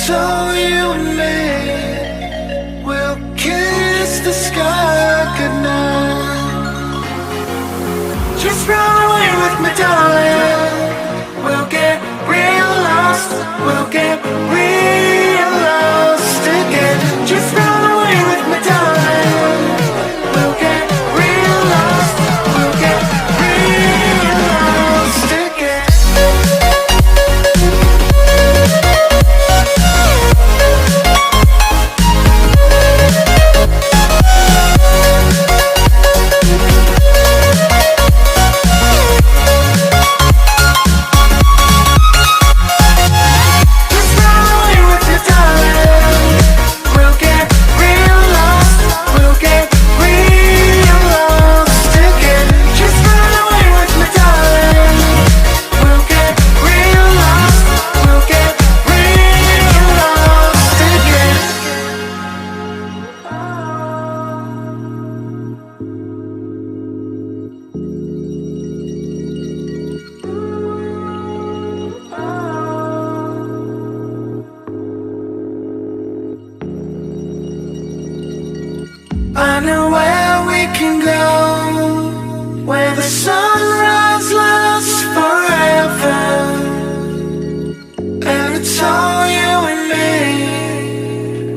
so you and me will kiss the sky goodnight. Just run away with me, darling. We'll get real lost. We'll get real lost again. Just run away with me, darling. We'll get real lost. We'll get real lost again. I know where we can go, where the sunrise lasts forever, and it's all you and me.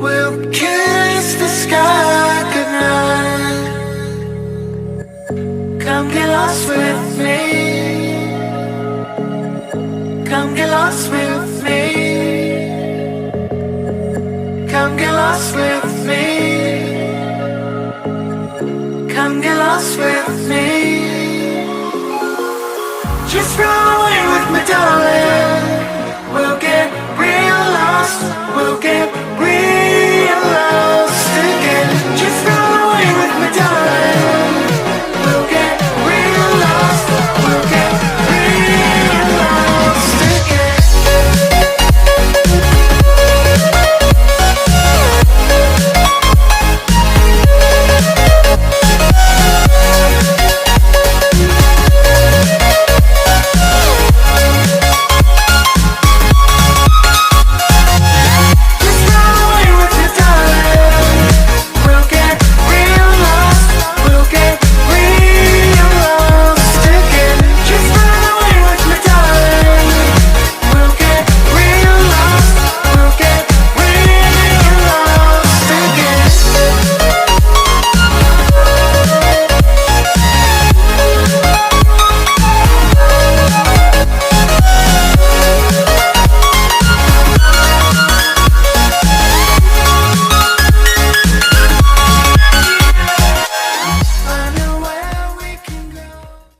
We'll kiss the sky goodnight. Come get lost with me. Come get lost with me. Come get lost with me. Come get lost with me. Just run away with me, darling. We'll get real lost. We'll get